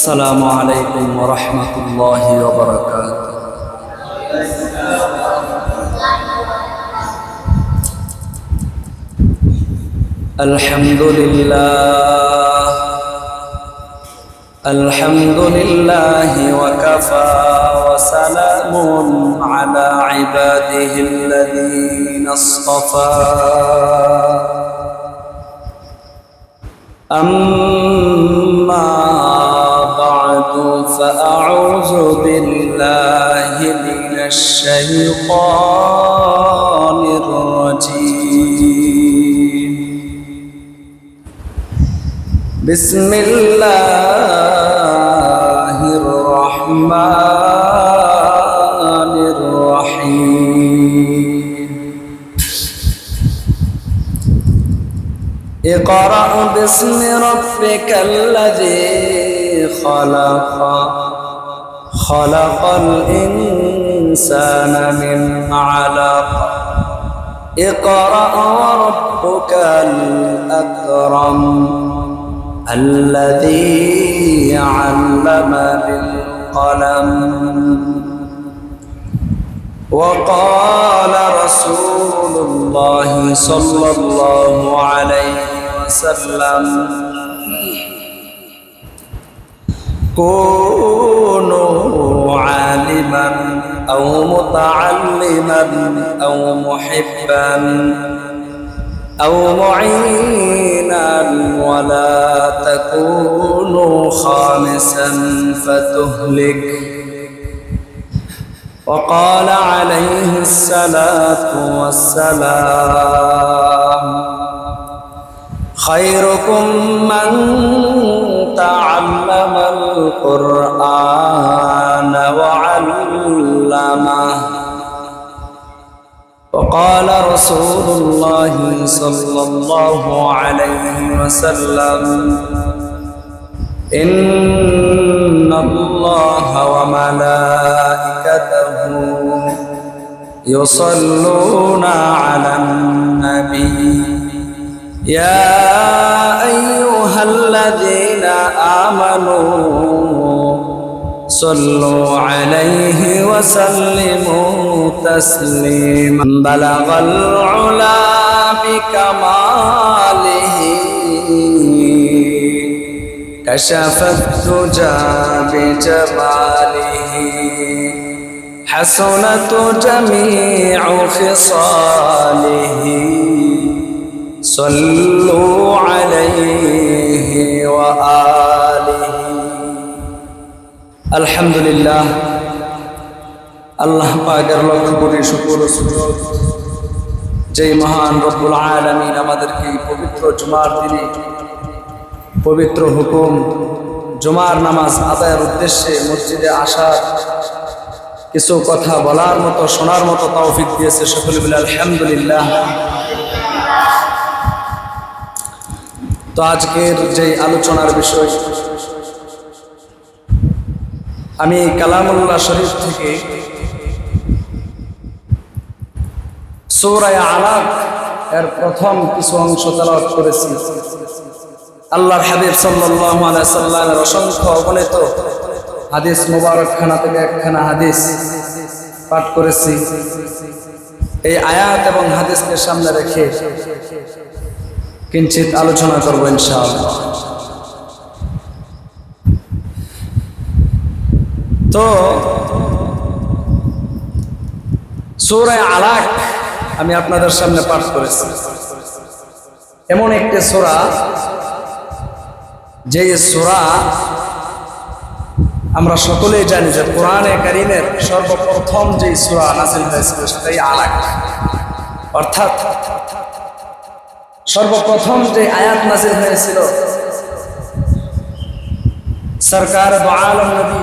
السلام عليكم ورحمة الله وبركاته. الحمد لله وكفى وسلام على عباده الذين اصطفى. أما بعد فأعوذ بالله من الشيطان الرجيم. بسم الله الرحمن الرحيم. اقرأ باسم ربك الذي خلق الإنسان من علق. اقرأ وربك الأكرم الذي علم بالقلم. وقال رسول الله صلى الله عليه وسلم: كونوا عالما أو متعلما أو محبا أو معينا ولا تكونوا خامسا فتهلك. وقال عليه الصلاة والسلام: خيركم من تعلم القرآن وعلمه. وقال رسول الله صلى الله عليه وسلم: إن الله وملائكته يصلون على النبي يا أيها الذين آمنوا صلوا عليه وسلموا تسليما. بلغ العلا بكماله كشف الدجى بجماله حسنت جميع خصاله. صلوا عليه وآله. আলহামদুলিল্লাহ, আল্লাহ পাকের লক্ষ কোটি শুকর ও সুজুদ যেই মহান রব্বুল আলামিন আমাদেরকে পবিত্র জুমার দিনে পবিত্র হুকুম জুমার নামাজ আদায়ের উদ্দেশ্যে মসজিদে আসার কিছু কথা বলার মতো শোনার মতো তৌফিক দিয়েছে। সকলে বলে আলহামদুলিল্লাহ। তো আজকের যে আলোচনার বিষয়, আমি কালামুল্লাহ শরীফ থেকে সূরা আলাক এর প্রথম কিছু অংশ তেলাওয়াত করেছি। আল্লাহর হাবিব সাল্লাল্লাহু আলাইহি সাল্লামের অসংখ্য অগণিত হাদিস মুবারকখানা থেকে একখানা হাদিস পাঠ করেছি। এই আয়াত এবং হাদিসকে সামনে রেখে কিঞ্চিত আলোচনা করব ইনশাআল্লাহ। তো সূরা আলাক আমি আপনাদের সামনে পাঠ করেছি। এমন একটি সূরা, যে সূরা আমরা সকলেই জানি যে কোরআনে কারীমের সর্বপ্রথম যে সূরা নাযিল হয়েছিল সেটাই আলাক। অর্থাৎ সর্বপ্রথম যে আয়াত নাযিল হয়েছিল সরকার দু আলম নবী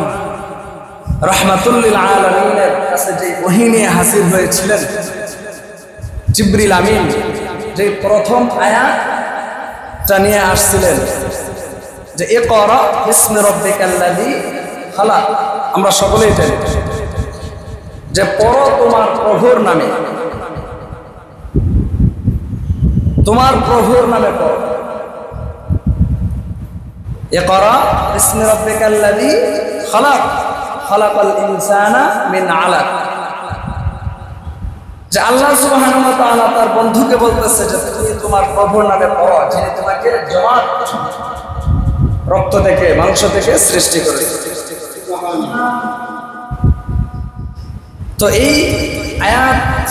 রাহমাতুল লিল আলামিনের কাছে যে ওহী নিয়ে হাজির হয়েছিলেন জিবরিল আমিন, যে প্রথম আয়াতটা নিয়ে আসছিলেন যে ইকরা বিসমি রাব্বিকাল্লাযী খালাক। আমরা সকলেই জানি যে পড়ো তোমার প্রভুর নামে, তোমার প্রভুর নামে পড়ো। ইকরা বিসমি রাব্বিকাল্লাযী খালাক খালাকাল ইনসানা মিন আলাক। যে আল্লাহ সুবহানাহু ওয়া তাআলা তার বন্ধুকে বলতেছে যে তুমি তোমার প্রভুর নামে পড়ো, যিনি তোমাকে জমাট রক্ত থেকে মাংস থেকে সৃষ্টি করেছে। তো এই আয়াত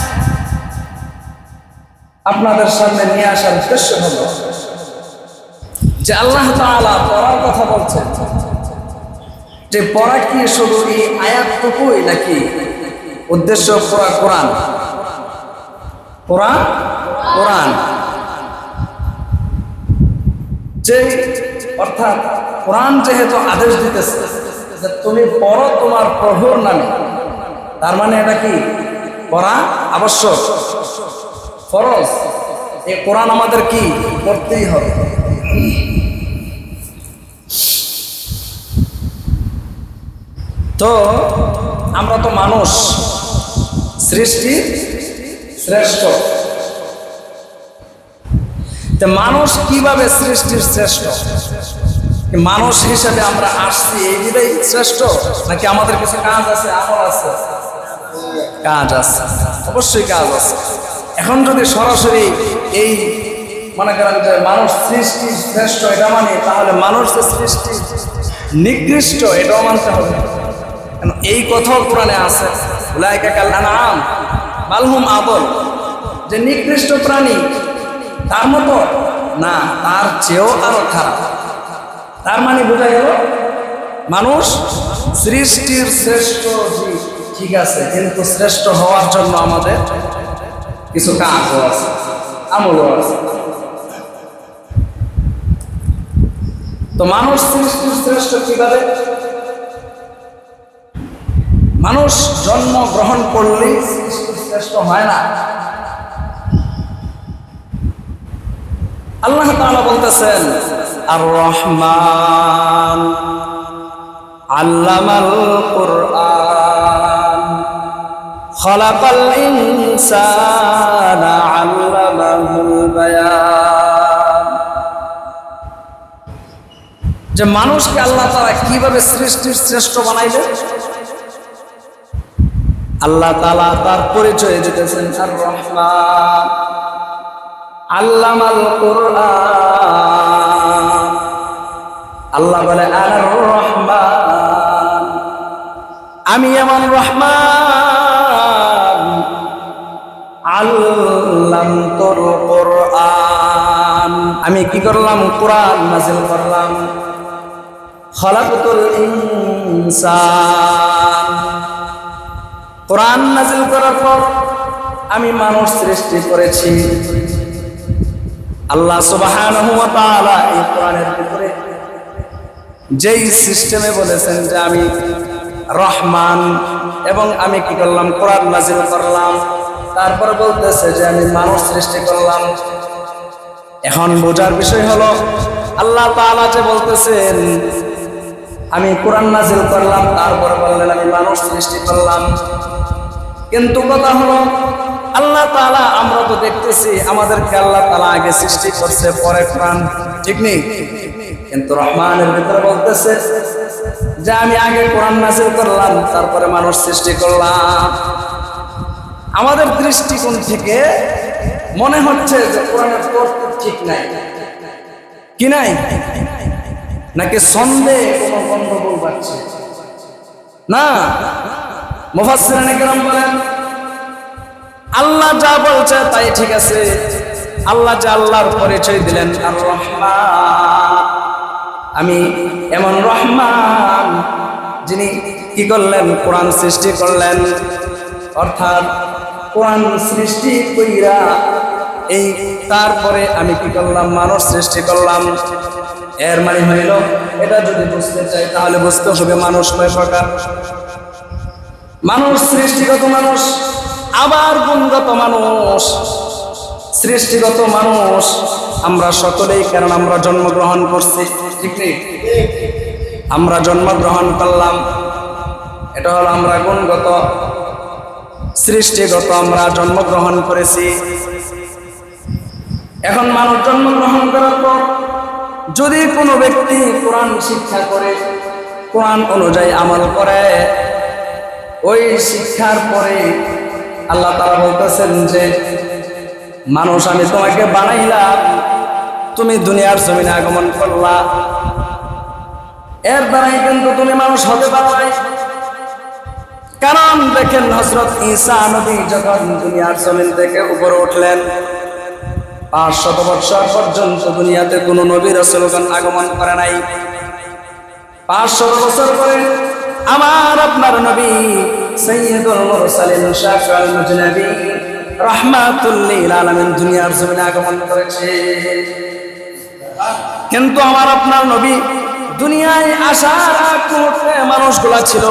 আপনাদের সামনে নিয়ে আসার উদ্দেশ্য হলো যে আল্লাহ তাআলা পড়ার কথা বলছেন, যে পড়া কি শুধু এই আয়াতটুকুই নাকি উদ্দেশ্য পুরা কোরআন? কোরআন কোরআন যে অর্থাৎ কোরআন যেহেতু আদেশ দিতেছে যে তুমি পড়ো তোমার প্রভুর নামে, তার মানে এটা কি পড়া আবশ্যক, ফরজ। এই কোরআন আমাদের কি পড়তেই হবে। তো আমরা তো মানুষ, সৃষ্টির শ্রেষ্ঠ। তো মানুষ কিভাবে সৃষ্টির শ্রেষ্ঠ? মানুষ হিসেবে আমরা আসছি এই বিধাই শ্রেষ্ঠ, নাকি আমাদের কিছু কাজ আছে, আমল আছে? কাজ আছে, অবশ্যই কাজ আছে। এখন যদি সরাসরি এই মনে করেন যে মানুষ সৃষ্টি শ্রেষ্ঠ এটা মানে, তাহলে মানুষ যে সৃষ্টি নিকৃষ্ট এটাও মানতে হবে। কারণ এই কথাও কোরআনে আছে, উলাইকা কাল আনআম বাল হুম আদল, যে নিকৃষ্ট প্রাণী তার মতো না, তার চেয়েও আরো খারাপ। তার মানে বোঝা গেল মানুষ সৃষ্টির শ্রেষ্ঠ জীব, ঠিক আছে, কিন্তু শ্রেষ্ঠ হওয়ার জন্য আমাদের কিছু কাজও আছে, আমলও আছে। তো মানুষ সৃষ্টির শ্রেষ্ঠ কিভাবে? মানুষ জন্ম গ্রহণ করলেই সৃষ্টির শ্রেষ্ঠ হয় না। আল্লাহ তাআলা বলতেছেন আর রহমান আল্লামাল কুরআন খালাকাল ইনসানা আল্লামাহুল বায়ান। যে মানুষকে আল্লাহ তাআলা কিভাবে সৃষ্টির শ্রেষ্ঠ বানাইলেন, আল্লাহ তাআলা তার পরিচয় দিতেছেন আর রহমান আল্লামাল কুরআন। আল্লাহ বলে আনার রহমান, আমি এমন রহমান, আল্লামতুল কুরআন, আমি কি করলাম? কোরআন নাযিল করলাম। খালাকতুল ইনসান, কোরআন নাযিল করার পর আমি মানুষ সৃষ্টি করেছি। আল্লাহ সুবহানাহু ওয়া তাআলা এই কোরআনের ভিতরে যেই সিস্টেমে বলেছেন যে আমি রহমান এবং আমি কি করলাম? কোরআন নাযিল করলাম, তারপর বলতেছে যে আমি মানুষ সৃষ্টি করলাম। এখন বোঝার বিষয় হলো আল্লাহ তাআলা যে বলতেছেন আমি কোরআন নাযিল করলাম, তারপর বললেন আমি মানুষ সৃষ্টি করলাম, কিন্তু কথা হলো আল্লাহ তাআলা, আমরা তো দেখতেছি আমাদেরকে আল্লাহ তাআলা আগে সৃষ্টি করছে, পরে কোরআন, ঠিক নেই? কিন্তু রহমানের ভিতরে বলতেছে যে আমি আগে কোরআন নাযিল করলাম, তারপরে মানুষ সৃষ্টি করলাম। আমাদের দৃষ্টিকোণ থেকে মনে হচ্ছে যে কোরআনের তরতিব ঠিক নাই, কি নাই? নাকি ছন্দে কোনো গন্ডগোল বাড়ছে? না, মুফাসসিরিনে কেরাম বলেন আল্লাহ যা বলছে তাই ঠিক আছে। আল্লাহ যে আল্লাহর পরিচয় দিলেন আর রহমান, আমি এমন রহমান যিনি কি করলেন? কোরআন সৃষ্টি করলেন। অর্থাৎ কোরআন সৃষ্টি কইরা এই তারপরে আমি কি করলাম? মানুষ সৃষ্টি করলাম। এর মানে হইল, এটা যদি বুঝতে চাই তাহলে বুঝতে হবে মানুষ কয় প্রকার। মানুষ সৃষ্টিগত মানুষ, আবার গুণগত মানুষ। সৃষ্টিগত মানুষ আমরা সকলেই, কারণ আমরা জন্মগ্রহণ করছি, ঠিক নেই? আমরা জন্মগ্রহণ করলাম, এটা হলো আমরা গুণগত। সৃষ্টিগত আমরা জন্মগ্রহণ করেছি। এখন মানুষ জন্মগ্রহণ করার পর যদি কোনো ব্যক্তি কোরআন শিক্ষা করে, কোরআন অনুযায়ী আমল করে, ওই শিক্ষার পরে আল্লাহ তাআলা বলতেছেন যে মানুষ আমি তোমাকে বানাইলাম, তুমি দুনিয়ার জমিনে আগমন করলা, এর দ্বারাই কিন্তু তুমি মানুষ হতে পারো নাই। কারণ দেখেন হযরত ঈসা নবী যখন দুনিয়ার জমিন থেকে উপরে উঠলেন, 500 বছর পর্যন্ত দুনিয়াতে কোনো নবী রাসূলগণ আগমন করে নাই। 500 বছর পরে আমার আপনার নবী সাইয়্যিদুল মুরসালিন শাফিউল মুজনাবিন রাহমাতুল লিল আলামিন দুনিয়ার জমিনে আগমন করেছে। কিন্তু আমার আপনার নবী দুনিয়ায় আসার আগ মুহূর্তে মানুষগুলা ছিল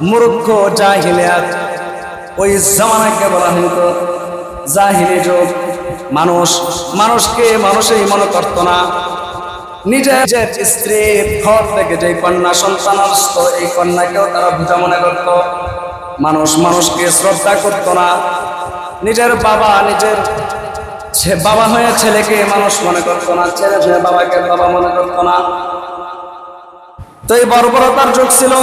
মূর্খ, জাহিলিয়াত। ওই জামানাকে বলা হতো জাহিলি যুগ। মানুষকে মানুষই মনে করত না। নিজের স্ত্রীর ঘর থেকে যে কন্যা সন্তান আসতো, এই কন্যাকেও তারা বোঝা মনে করত। মানুষকে শ্রদ্ধা করত না। নিজের বাবা হয়ে ছেলেকে মানুষ মনে করত না, ছেলে হয়ে বাবাকে বাবা মনে করত না। তো এই বর্বরতার যুগ ছিল।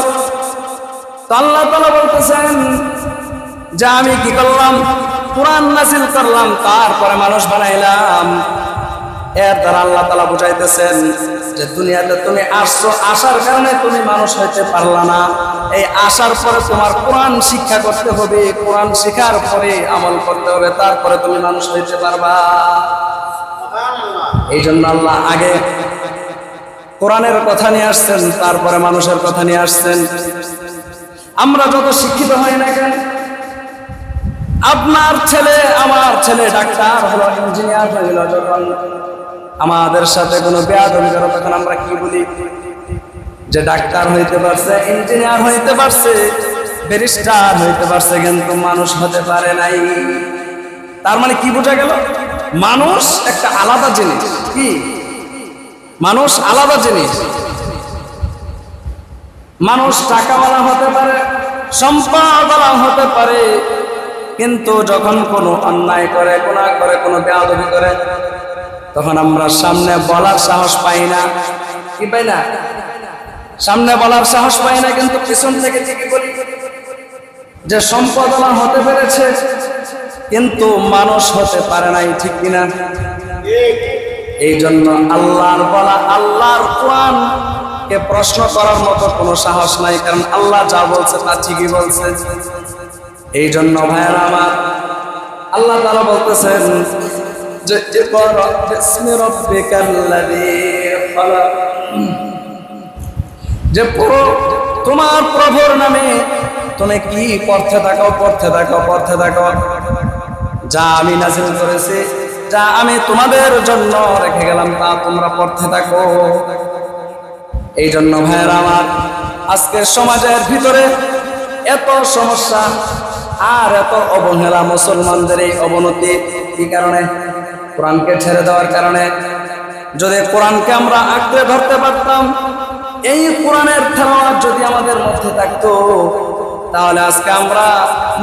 তো আল্লাহ তাআলা বলতেছেন যে আমি কি করলাম, কোরআন নাযিল করলাম, তারপরে মানুষ বানাইলাম। এর দ্বারা আল্লাহ তাআলা বুঝাইতেছেন যে দুনিয়াতে তুমি আসছো, আসার কারণে তুমি মানুষ হইতে পারলা না। এই আসার পরে তোমার কোরআন শিক্ষা করতে হবে, কোরআন শিখার পরে আমল করতে হবে, তারপরে তুমি মানুষ হইতে পারবা। এই জন্য আল্লাহ আগে কোরআনের কথা নিয়ে আসছেন, তারপরে মানুষের কথা নিয়ে আসছেন। আমরা যত শিক্ষিত হই না কেন, আপনার ছেলে আমার ছেলে ডাক্তার হলো, ইঞ্জিনিয়ার হইল, যখন আমাদের সাথে কোনো বেয়াদবি করে তখন আমরা কি বলি যে ডাক্তার হইতে পারছে, ইঞ্জিনিয়ার হইতে পারছে, ব্যারিস্টার হইতে পারছে, কিন্তু মানুষ হতে পারে নাই। তার মানে কি বোঝা গেল? মানুষ একটা আলাদা জিনিস। কি মানুষ আলাদা জিনিস। মানুষ টাকাওয়ালা হতে পারে, সম্পদওয়ালা হতে পারে, কিন্তু যখন কোনো অন্যায় করে, গুনাহ করে, কোনো বেয়াদবি করে, তখন আমরা সামনে বলার সাহস পাই না। কি পাই না? সামনে বলার সাহস পাই না, কিন্তু পিছন থেকে ঠিকই বলি যে সম্পদওয়ালা হতে পেরেছে, কিন্তু মানুষ হতে পারে নাই। ঠিক কিনা? এই জন্য আল্লাহর বলা, আল্লাহর কোরআন কে প্রশ্ন করার মতো কোনো সাহস নাই, কারণ আল্লাহ যা বলছে তা ঠিকই বলছে। এই জন্য ভাইয়েরা আমার, আল্লাহ তাআলা বলতেছেন যে ইকরা বিসমি রাব্বিকাল্লাযী খালাক, যে তোমার প্রভুর নামে তুমি কি পড়তে থাকো, যা আমি নাযিল করেছি, যা আমি তোমাদের জন্য রেখে গেলাম, তা তোমরা পড়তে থাকো। এই জন্য ভাইয়েরা আমার, আজকের সমাজের ভিতরে এত সমস্যা আর এত অবহেলা, মুসলমানদের এই অবনতি কি কারণে? কোরআনকে ছেড়ে দেওয়ার কারণে। যদি কোরআনকে আমরা আঁকড়ে ধরতে পারতাম, এই কোরআনের তেলাওয়াত যদি আমাদের মধ্যে থাকতো, তাহলে আজকে আমরা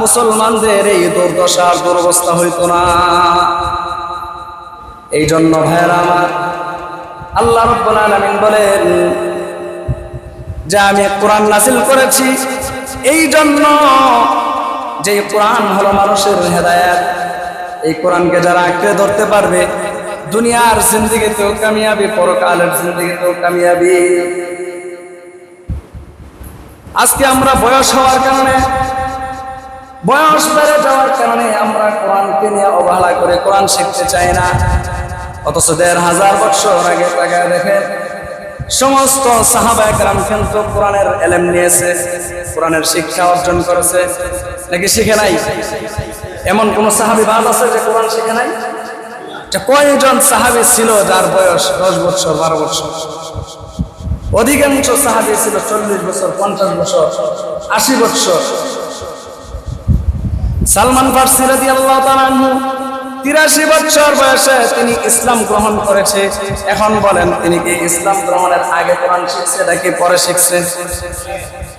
মুসলমানদের এই দুর্দশা, দুরবস্থা হইতো না। এই জন্য ভাইয়েরা আমার, আল্লাহ রাব্বুল আলামিন বলেন যে আমি কোরআন নাযিল করেছি এই জন্য, যে কোরআন হলো মানুষের হেদায়েত। এই কোরআনকে যারা আঁকড়ে ধরতে পারবে, দুনিয়ার জিন্দেগিতেও কামিয়াবি, পরকালের জিন্দেগিতেও কামিয়াবি। আজকে আমরা বয়স হওয়ার কারণে, বয়স বেড়ে যাওয়ার কারণে আমরা কোরআনকে নিয়ে অবহেলা করে কোরআন শিখতে চাই না। অথচ 1500 বছর আগে তাকায় দেখেন, সমস্ত সাহাবায়ে কেরাম কিন্তু কোরআনের ইলম নিয়েছে, কোরআনের শিক্ষা অর্জন করেছে, নাকি শিখে নাই? এমন কোন সাহাবী বাদ আছে যে কোরআন শিখে নাই? কয়জন সাহাবী ছিল যার বয়স 10 বছর, 12 বছর? অধিকাংশ সাহাবী ছিল 40 বছর, 50 বছর, 80 বছর। সালমান ফারসি রাদিয়াল্লাহু তাআলা আনহু 83 বছর বয়সে তিনি ইসলাম গ্রহণ করেছে। এখন বলেন, তিনি কি ইসলাম গ্রহণের আগে কোরআন শিখছে নাকি পরে শিখছে?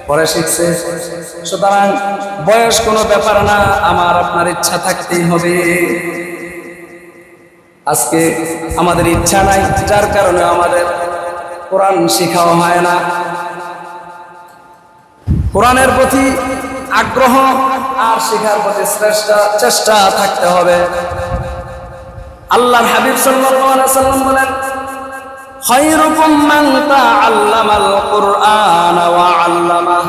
পরে শিখছে। সুতরাং বয়স কোনো ব্যাপার না, আমার আপনার ইচ্ছা থাকতেই হবে। আজকে আমাদের ইচ্ছা নাই, যার কারণে আমাদের কোরআন শেখাও হয় না। কোরআনের প্রতি আগ্রহ আর শেখার প্রতি চেষ্টা থাকতে হবে। আল্লাহর হাবিব সাল্লাল্লাহু আলাইহি ওয়াসাল্লাম বলেন, খায়রুকুম মান তাআল্লামাল কুরআন ওয়া আল্লামা।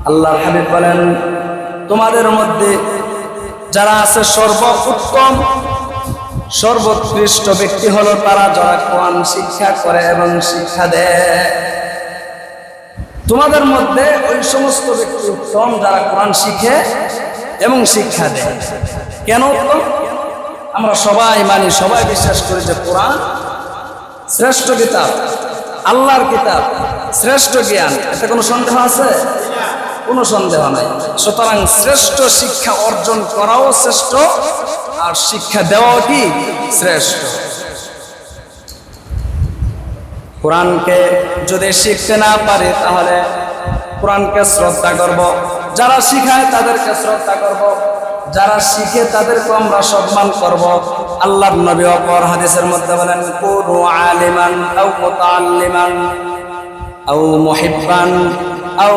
আল্লাহর হাবিব বলেন, তোমাদের মধ্যে যারা আছে সর্বোত্তম সর্বোৎকৃষ্ট ব্যক্তি হলো তারা যারা কোরআন শিক্ষা করে এবং শিক্ষা দেয়। তোমাদের মধ্যে ওই সমস্ত ব্যক্তি উত্তম যারা কোরআন শিখে এবং শিক্ষা দেয়। কেন উত্তম? আমরা সবাই মানি, সবাই বিশ্বাস করি যে কোরআন শ্রেষ্ঠ কিতাব, আল্লাহর কিতাব, শ্রেষ্ঠ জ্ঞান। এতে কোনো সন্দেহ আছে? কোনো সন্দেহ নাই। সুতরাং শ্রেষ্ঠ শিক্ষা অর্জন করাও শ্রেষ্ঠ, আর শিক্ষা দেওয়াও কি শ্রেষ্ঠ। কোরআনকে যদি শিখতে না পারে তাহলে কোরআনকে শ্রদ্ধা করব, যারা শিখায় তাদেরকে শ্রদ্ধা করব, যারা শিখে তাদেরকে আমরা সম্মান করব। আল্লাহর নবী অপর হাদিসের মধ্যে বলেন, কুনু আলিমান আও মুতাআল্লিমান আও মুহিব্বান আও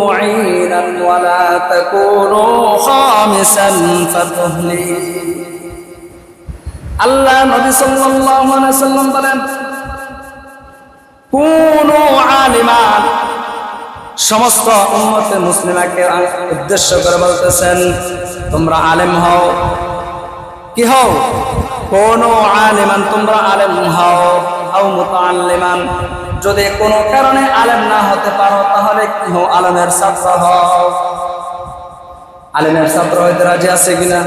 মুঈনান ওয়া লা তাকুনু খামিসান ফাতুহলি। আল্লাহ নবী সাল্লাল্লাহু আলাইহি ওয়াসাল্লাম বলেন, কুনু আলিমান, সমস্ত উম্মতে মুসলিমাকে উদ্দেশ্য করে বলতেছেন, তোমরা আলেম হও। কি হও? কুনু আলিমান, তোমরা আলেম হও। আও মুতাআল্লিমান, যদি কোনো কারণে আলেম না হতে পারো তাহলে কি হও? আলেমের ছাত্র হও। আলেমের ছাত্র হইতে রাজি আছে কিনা?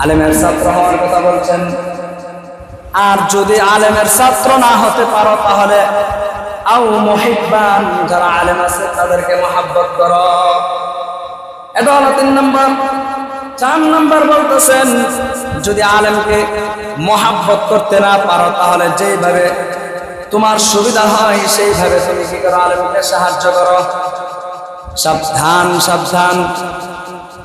আলেমের ছাত্র হওয়ার কথা বলছেন। আর যদি আলেমের ছাত্র না হতে পারো তাহলে আও মুহিব্বান, যারা আলেম আছে তাদেরকে মহব্বত করো। এটা হলো 3 নম্বর। 4 নম্বর বলতেছেন, যদি আলেমকে মহব্বত করতে না পারো তাহলে যেইভাবে তোমার সুবিধা হয় সেইভাবে তুমি কি করো? আলেমকে সাহায্য করো। সাবধান সাবধান,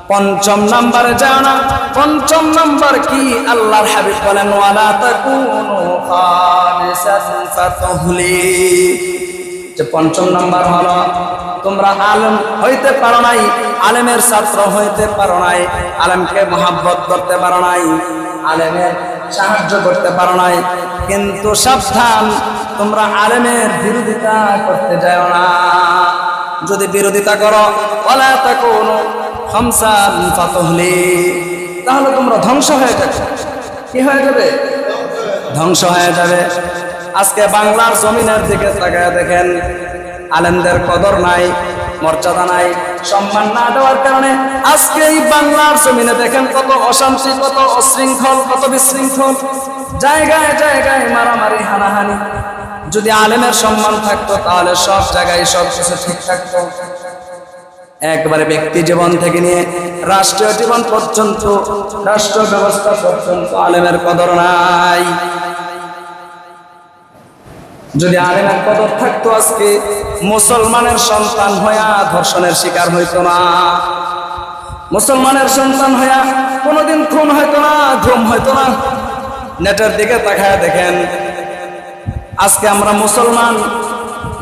5 নম্বরে যাও না। 5 নম্বর কি? আল্লাহর হাবিব বলেন, ওয়ালা তাকুনু খামিসান ফাতুহলি। যে 5 নম্বর হলো, তোমরা আলেম হইতে পারো নাই, আলেমের ছাত্র হইতে পারো নাই, আলেমকে মহব্বত করতে পারো নাই, আলেমের সাহায্য করতে পারো নাই, কিন্তু সাবধান, তোমরা আলেমের বিরোধিতা করতে যাও না। যদি বিরোধিতা করো, ওয়ালা তাকুনু খামসান ফাতুহলি, তাহলে তোমরা ধ্বংস হয়ে যাবে। কি হয়ে যাবে? ধ্বংস হয়ে যাবে। আজকে বাংলার জমিনের দিকে তাকায় দেখেন, আলেমদের কদর নাই, মর্যাদা নাই, সম্মান না দেওয়ার কারণে আজকে এই বাংলার জমিনে দেখেন কত অশান্তি, কত অশৃঙ্খল, কত বিশৃঙ্খল, জায়গায় জায়গায় মারামারি, হানাহানি। যদি আলেমের সম্মান থাকতো তাহলে সব জায়গায় সব কিছু ঠিক থাকতো। একবারে ব্যক্তি জীবন থেকে নিয়ে রাষ্ট্রীয় জীবন পর্যন্ত, রাষ্ট্র ব্যবস্থা পর্যন্ত আলেমের কদর নাই। যদি আলেমের কদর থাকতো আজকে মুসলমানের সন্তান হইয়া ধর্ষণের শিকার হইতো না, মুসলমানের সন্তান হইয়া কোনোদিন খুন হইতো না, ঘুম হইতো না। নেটের দিকে তাকায় দেখেন, আজকে আমরা মুসলমান,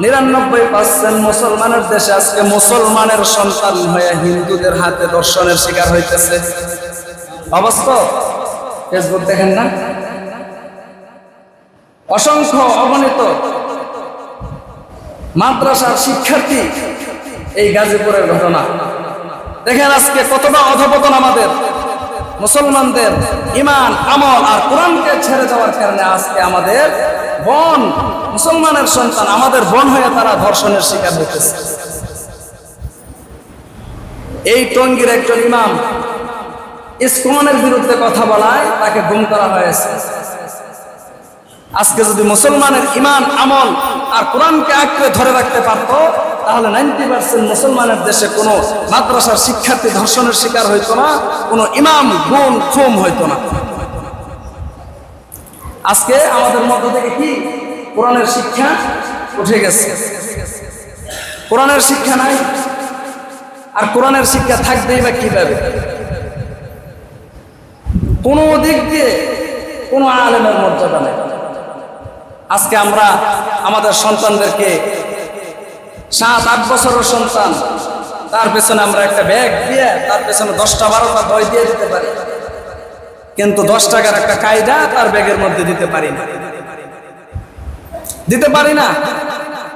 99% মুসলমানের দেশে আজকে মুসলমানের সন্তান হয়ে হিন্দুদের হাতে ধর্ষণের শিকার হইতেছে। অবাস্তব? ফেসবুক দেখেন না, অসংখ্য অগণিত মাদ্রাসার শিক্ষার্থী, এই গাজীপুরের ঘটনা দেখেন। আজকে কতটা অধপতন আমাদের মুসলমানদের, ইমান আমল আর কোরআনকে ছেড়ে যাওয়ার কারণে আজকে আমাদের বোন, মুসলমানের সন্তান, আমাদের বোন হয়ে তারা ধর্ষণের শিকার হইতেছে। এই টঙ্গীর একজন ইমাম ইসকনের বিরুদ্ধে কথা বলায় তাকে গুম করা হয়েছে। আজকে যদি মুসলমানের ইমান আমল আর কোরআনকে আঁকড়ে ধরে রাখতে পারত তাহলে 90% মুসলমানের দেশে কোনো মাদ্রাসার শিক্ষার্থী ধর্ষণের শিকার হইতো না, কোনো ইমাম গুম খুম হইতো না। আজকে আমাদের মধ্য থেকে কি কোরআনের শিক্ষা উঠে গেছে, কোরআনের শিক্ষা নাই। আর কোরআনের শিক্ষা থাকবেই বা কিভাবে? কোনো দিক দিয়ে কোনো আলেমের মর্যাদা নেই। আজকে আমরা আমাদের সন্তানদেরকে 7-8 বছরের সন্তান, তার পেছনে আমরা একটা ব্যাগ দিয়ে তার পেছনে 10টা-12টা বই দিয়ে দিতে পারি, কিন্তু 10 টাকার একটা কায়দা তার ব্যাগের মধ্যে দিতে পারি না।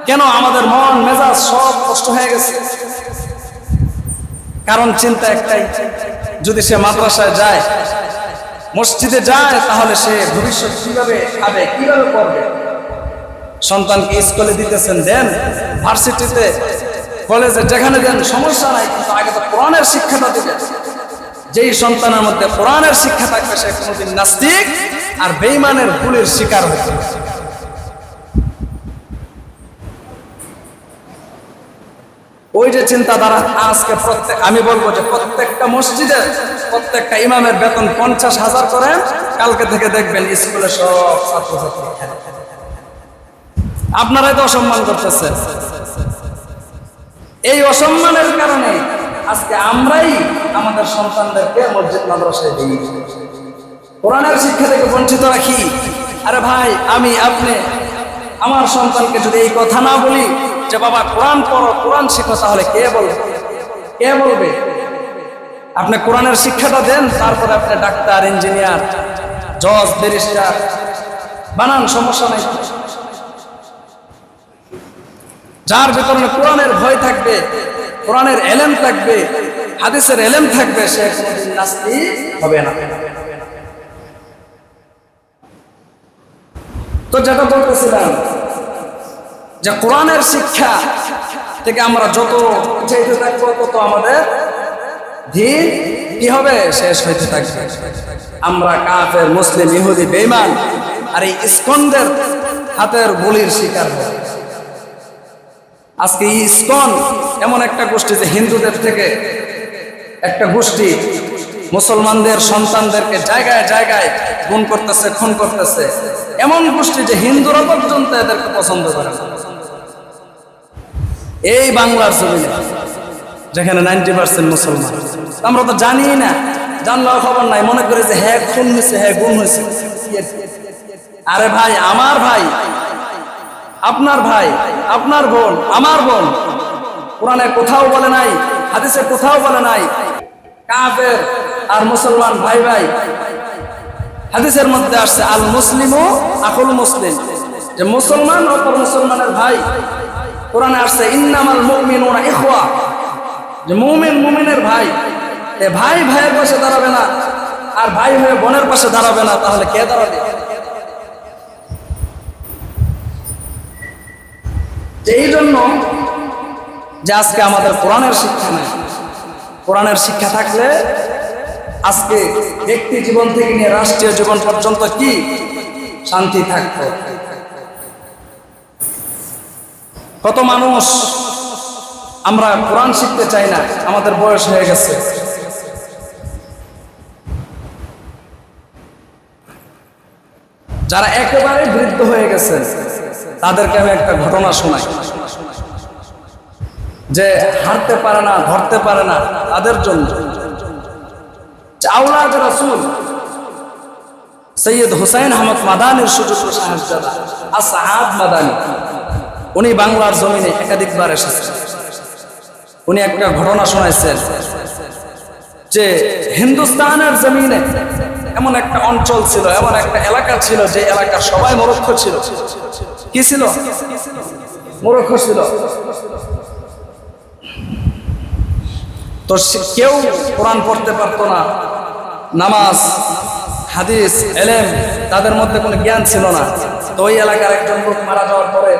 কেন? আমাদের মন মেজাজ সব কষ্ট হয়ে গেছে। কারণ চিন্তা একটাই, যদি সে মাদ্রাসায় যায়, মসজিদে যায়, তাহলে সে ভবিষ্যৎ কিভাবে খাবে, কিভাবে করবে। সন্তানকে স্কুলে দিতেছেন, দেন, ভার্সিটিতে, কলেজে, যেখানে দেন, সমস্যা নাই, কিন্তু আগে তো কোরআনের শিক্ষাটা দিবেন। যেই সন্তানের মধ্যে কোরআনের শিক্ষা থাকবে, সে কোনোদিন নাস্তিক আর বেঈমানের ভুলের শিকার হবে। ওই যে চিন্তাধারা আজকে আমি বলবো যে প্রত্যেকটা মসজিদের প্রত্যেকটা ইমামের বেতন 50,000 করেন, কালকে থেকে দেখবেন স্কুলে সব ছাত্রছাত্রী খেলে। আপনারাই তো অসম্মান করতেছেন। এই অসম্মানের কারণে আজকে আমরাই আমাদের সন্তানদেরকে মসজিদ মাদ্রাসায় দিই, কোরআনের শিক্ষা থেকে বঞ্চিত রাখি। আরে ভাই, আপনি আমার সন্তানকে যদি এই কথা না বলি যে বাবা কোরআন পড়ো, কোরআন শিখো, তাহলে কে বলবে? আপনি কোরআনের শিক্ষাটা দেন, তারপরে আপনি ডাক্তার, ইঞ্জিনিয়ার, জজ, ব্যারিস্টার বানান, সমস্যা নাই। যার ভিতরে কোরআনের ভয় থাকবে, কোরআনের এলেম থাকবে, হাদিসের এলেম থাকবে, সে কোনোদিন নাস্তিক হবে না। তো যেটা বলতেছিলাম যে কোরআনের শিক্ষা থেকে আমরা যত চাইতে থাকবো, তত আমাদের দিন কি হবে, শেষ হইতে থাকবে। আমরা কাফের, মুসলিম, ইহুদি, বেঈমান আর এই ইসকনদের হাতের বলির শিকার হবে। আজকে ইসকন এমন একটা গোষ্ঠী যে হিন্দুদের থেকে একটা গোষ্ঠী মুসলমানদের সন্তানদেরকে জায়গায় জায়গায় খুন করতেছে, এমন গোষ্ঠী যে হিন্দুরা পর্যন্ত এদেরকে পছন্দ করে না। এই বাংলার জমিনে যেখানে 90% মুসলমান, আমরা তো জানি না, জানলেও খবর নাই, মনে করে যে হ্যাঁ খুন হয়েছে, হ্যাঁ গুণ হয়েছে। আরে ভাই, আমার ভাই, আপনার ভাই, আপনার বোন, আমার বোন, কোরআনে কোথাও বলে নাই, হাদিসে কোথাও বলে নাই কাফের আর মুসলমান ভাই ভাই। হাদিসের মধ্যে আসছে আল মুসলিমু আখুল মুসলিম, যে মুসলমান অপর মুসলমানের ভাই। কোরআনে আসছে ইন্নামাল মুমিনুনা ইখওয়া, যে মুমিন মুমিনের ভাই। এ ভাই ভাইয়ের পাশে দাঁড়াবে না, আর ভাই হয়ে বোনের পাশে দাঁড়াবে না, তাহলে কে দাঁড়াবে? এই জন্য যে আজকে আমাদের কোরআনের শিক্ষা নাই। কোরআনের শিক্ষা থাকলে আজকে ব্যক্তি জীবন থেকে নিয়ে রাষ্ট্রীয় জীবন পর্যন্ত কি শান্তি থাকতো। কত মানুষ আমরা কোরআন শিখতে চাই না, আমাদের বয়স হয়ে গেছে। যারা একেবারে বৃদ্ধ হয়ে গেছে, তাদেরকে আমি একটা ঘটনা শোনাই, যে হাঁটতে পারে না, ধরতে পারে না, তাদের জন্য আওলাদ রাসূল সৈয়দ হুসাইন আহমদ মাদানির সুযোগ্য শাহজাদা আসআদ মাদানি, উনি বাংলার জমিনে একাধিকবার এসেছেন। উনি একটা ঘটনা শোনাইছেন যে হিন্দুস্তানের জমিনে এমন একটা অঞ্চল ছিল, এমন একটা এলাকা ছিল, যে এলাকার সবাই মূর্খ ছিল। কি ছিল? মূর্খ ছিল। তো কেউ কোরআন পড়তে পারতো না, নামাজ, হাদিস, এলেম তাদের মধ্যে কোনো জ্ঞান ছিল না। তো ওই এলাকার একজন লোক মারা যাওয়ার পরে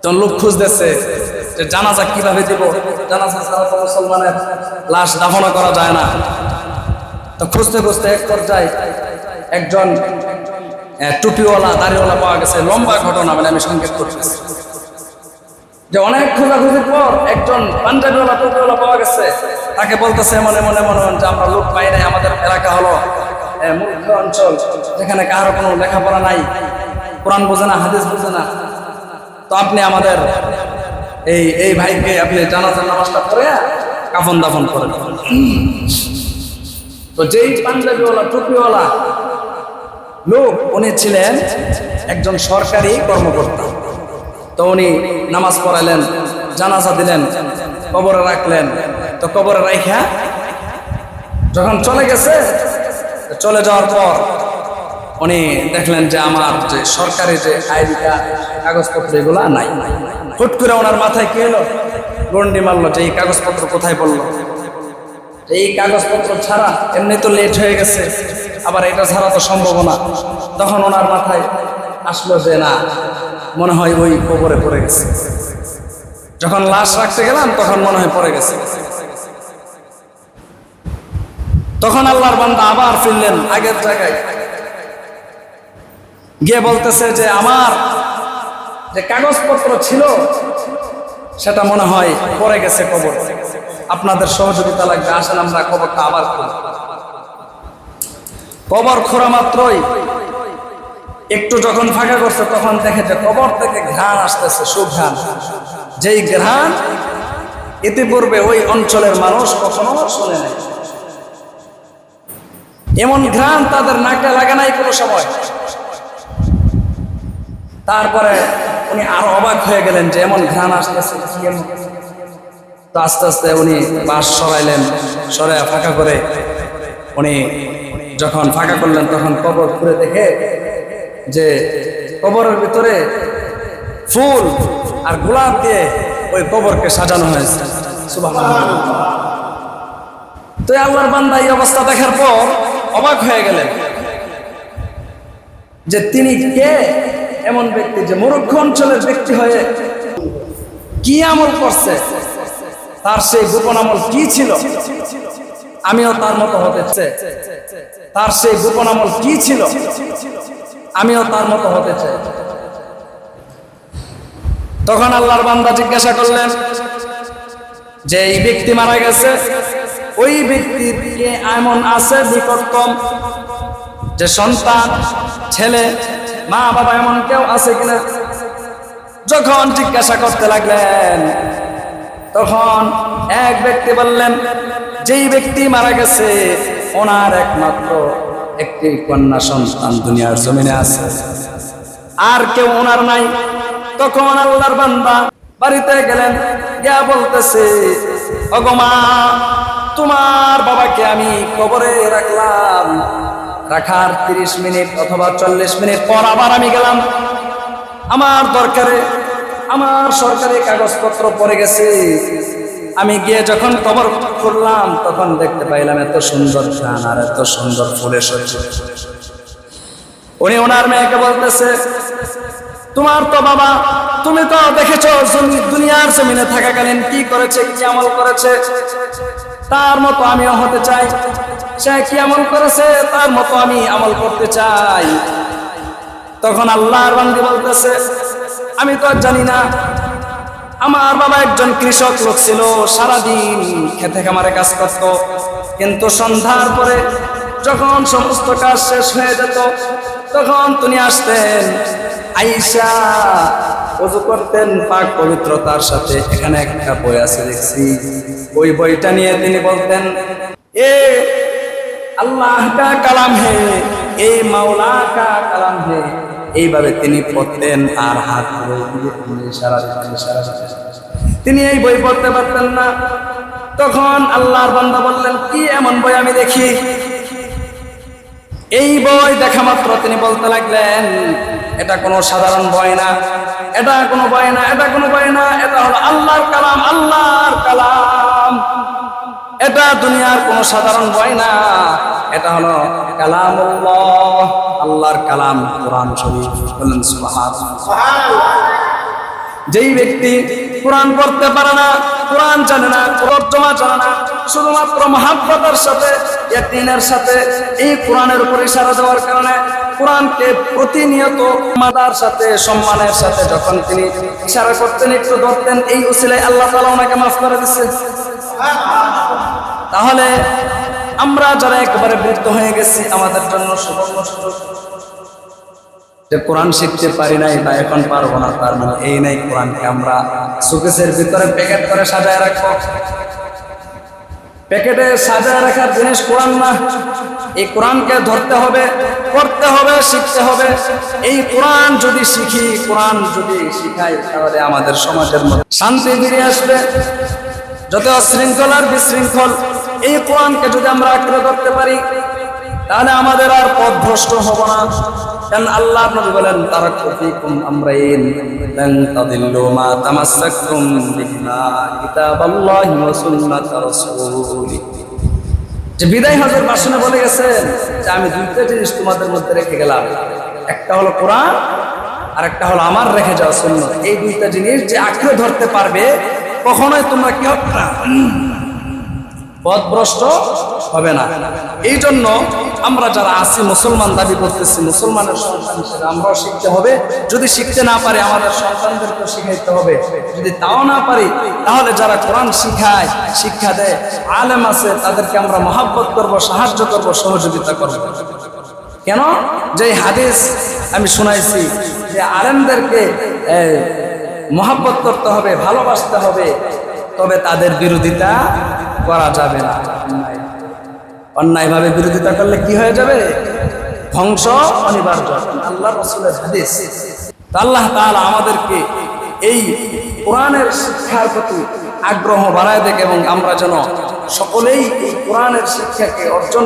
তখন লোক খুঁজতেছে যে জানাজা কিভাবে দিব, জানাজা ছাড়া তো মুসলমানের লাশ দাফন করা যায় না। তো খুঁজতে খুঁজতে এক পর্যায়ে একজন টুপিওয়ালা, দাড়িওয়ালা পাওয়া গেছে। লম্বা ঘটনা, মানে আমি সংক্ষেপ করতেছি, যে অনেক খোঁজাখুঁজির পর একজন পাঞ্জাবিওয়ালা, টুপিওয়ালা পাওয়া গেছে। তাকে বলতেছে এমন এমন এমন যে আমরা লোক পাই নাই, আমাদের এলাকা হলো মূর্খ অঞ্চল, যেখানে কারো কোনো লেখাপড়া নাই, কোরআন বোঝে না, হাদিস বোঝে না। তো আপনি আমাদের এই ভাইকে আপনি জানাজার নামাজটা পড়ে কাফন দাফন করেন। তো যেই পাঞ্জাবিওয়ালা টুপিওয়ালা লোক উনি ছিলেন একজন সরকারি কর্মকর্তা। তো উনি নামাজ পড়ালেন, জানাজা দিলেন, কবরে রাখলেন। তো কবরে রাখা যখন চলে গেছে, চলে যাওয়ার পর উনি দেখলেন যে আমার যে সরকারি যে আইডি কার্ড কাগজপত্র এগুলা নাই। হুট করে ওনার মাথায় কি এলো, গন্ডি মারলো যে এই কাগজপত্র কোথায় পড়লো। এই কাগজপত্র ছাড়া এমনি তো লেট হয়ে গেছে, আবার এটা ছাড়া তো সম্ভব না। তখন ওনার মাথায় আসলো যে না, মনে হয় ওই কবরে পড়ে গেছে। যখন লাশ রাখতে গেলাম তখন মনে হয় পড়ে গেছে। তখন আল্লাহর বান্দা আবার ফিরলেন আগের জায়গায় গিয়ে বলতেছে যে আমার যে কাগজপত্র ছিল সেটা মনে হয় পড়ে গেছে কবর, আপনাদের সহযোগিতা লাগবে, আসেন আমরা কবরটা আবার খুঁড়ি। কবর খোঁড়া মাত্রই একটু যখন ফাঁকা করছে তখন দেখে যে কবর থেকে ঘ্রাণ আসতেছে, সুঘ্রাণ। যেই ঘ্রাণ ইতিপূর্বে ওই অঞ্চলের মানুষ কখনো শুনে নাই, এমন ঘ্রাণ তাদের নাকে লাগে নাই কোনো সময়। তারপরে উনি আরো অবাক হয়ে গেলেন যে এমন ঘ্রাণ আসতেছে। তো আস্তে আস্তে উনি বাঁশ সরাইলেন, সরাইয়া ফাঁকা করে উনি যখন ফাঁকা করলেন তখন কবর ঘুরে দেখে যে কবরের ভিতরে ফুল আর গোলাপ দিয়ে ওই কবরকে সাজানো হয়েছে। সুবহানাল্লাহ। তো আল্লাহর বান্দা এই অবস্থা দেখার পর অবাক হয়ে গেলেন যে তিনি কে, এমন ব্যক্তি যে মূর্খ অঞ্চলের ব্যক্তি হয়ে কি আমল করছে, তার সেই গোপন আমল কি ছিল, আমিও তার মতো হতে চাই। তার সেই গোপন আমল কি ছিল, আমিও তার মতো হতে চাই। তখন আল্লাহর বান্দা জিজ্ঞাসা করলেন যে এই ব্যক্তি মারা গেছে, ওই ব্যক্তির কে এমন আছে নিকটতম যে সন্তান, ছেলে, মা বাবা এমন কেউ আছে কিনা। যখন জিজ্ঞাসা করতে লাগলেন তখন এক ব্যক্তি বললেন যেই ব্যক্তি মারা গেছে ওনার একমাত্র একটি কন্যা সন্তান দুনিয়ার জমিনে আছে, আর কেউ ওনার নাই। তখন আল্লাহর বান্দা বাড়িতে গেলেন, গিয়া বলতেছে ওগো মা, তোমার বাবাকে আমি কবরে রাখলাম, রাখার 30 মিনিট অথবা 40 মিনিট পর আবার আমি গেলাম আমার দরকারে, আমার সরকারি কাগজপত্র পড়ে গেছে। আমি গিয়ে যখন কবর খুললাম তখন দেখতে পাইলাম এত সুন্দর ঘ্রাণ আর এত সুন্দর ফুলে সজ্জিত। উনি ওনার মেয়েকে বলতেছে তোমার তো বাবা, তুমি তো দেখেছো দুনিয়ার জমিনে থাকাকালীন কি করেছে, কি আমল করেছে, তার মতো আমিও হতে চাই। সে কি আমল করেছে তার মতো আমি আমল করতে চাই। তখন আল্লাহর বান্দা বলতেছে আমি তো জানি না, আমার বাবা একজন কৃষক লোক ছিল, সারাদিন খেতে খামারে কাজ করত, কিন্তু সন্ধ্যার পরে যখন সমস্ত কাজ শেষ হয়ে যেত তখন তিনি আসতেন, আয়েশা ওযু করতেন পাক পবিত্রতার সাথে। এখানে একটা বই আছে দেখছি, ওই বইটা নিয়ে তিনি বলতেন এ আল্লাহ কা কালাম হে, এই মাওলা কা কালাম হে। এইভাবে তিনি পড়তেন আর হাত ধরে ইশারা দিতেন। তিনি এই বই পড়তে পারতেন না। তখন আল্লাহর বান্দা বললেন কি এমন বই আমি দেখি। এই বই দেখা মাত্র তিনি বলতে লাগলেন এটা কোনো সাধারণ বই না, এটা কোনো বই না, এটা কোনো বই না, এটা হলো আল্লাহর কালাম, আল্লাহর কালাম। এটা দুনিয়ার কোনো সাধারণ বই না, এটা হলো কালামুল্লাহ, আল্লাহর কালাম, কোরআন শরীফ। বলেন সুবহানাল্লাহ। যেই ব্যক্তি কোরআন পড়তে পারে না, কোরআন জানে না, তর্জমা জানে না, শুধুমাত্র মহাব্বতের সাথে, ইয়াকিনের সাথে এই কোরআনের উপর ইশারা দেওয়ার কারণে কোরআনকে প্রতিনিয়ত মাদার সাথে, সম্মানের সাথে যখন তিনি ইশারা করতেন, একটু ধরতেন, এই উসিলায় আল্লাহ তাআলা ওনাকে মাফ করে দিচ্ছে। তাহলে আমরা যারা একবারে বৃদ্ধ হয়ে গেছি আমাদের জন্য সুবর্ণ সুযোগ। যে কোরআন শিখতে পারি নাই বা এখন পারবো না তার মানে এই নাই কোরআনকে আমরা সুকেসের ভিতরে প্যাকেট করে সাজায় রাখবো। প্যাকেটে সাজায় রাখার জিনিস কোরআন না। এই কোরআনকে ধরতে হবে, করতে হবে, শিখতে হবে। এই কোরআন যদি শিখি, কোরআন যদি শিখাই, তাহলে আমাদের সমাজের মধ্যে শান্তি ফিরে আসবে। যত শৃঙ্খলার বিশৃঙ্খল, এই কোরআনকে যদি আমরা আঁকড়ে ধরতে পারি, তাহলে আমাদের আর পথভ্রষ্ট হব না। কারণ আল্লাহ নবী বলেন, তারাকতু ফীকুম আমরাইন লান তাদিল্লু মা তামাসসাকতুম বিহিমা কিতাবাল্লাহি ওয়া সুন্নাত রাসূলি। যে বিদায় হজের ভাষণে বলে গেছেন যে আমি দুইটা জিনিস তোমাদের মধ্যে রেখে গেলাম, একটা হলো কোরআন আর একটা হলো আমার রেখে যাওয়া সুন্নাত। এই দুইটা জিনিস যে আঁকড়ে ধরতে পারবে, কখনোই তোমরা কি হবে না, পথভ্রষ্ট হবে না। এই জন্য আমরা যারা আছি, মুসলমান দাবি করতেছি, মুসলমানের সন্তান হিসেবে আমরাও শিখতে হবে। যদি শিখতে না পারি, আমাদের সন্তানদেরকে শিখাইতে হবে। যদি তাও না পারি, তাহলে যারা কোরআন শিখায়, শিক্ষা দেয়, আলেম আছে, তাদেরকে আমরা মহাব্বত করব, সাহায্য করব, সহযোগিতা করব। কেন? যে হাদিস আমি শুনাইছি যে আলেমদেরকে মহাব্বত করতে হবে, ভালোবাসতে হবে, তবে তাদের বিরোধিতা করা যাবে না। অন্যায়ভাবে বিরোধিতা করলে কি হয়ে যাবে? ধ্বংস অনিবার্য। আল্লাহ রাসূলের হাদিস। আল্লাহ তাআলা আমাদেরকে এই কোরআনের শিক্ষার প্রতি আগ্রহ বাড়ায় দেখ, এবং আমরা যেন সকলেই এই কোরআনের শিক্ষাকে অর্জন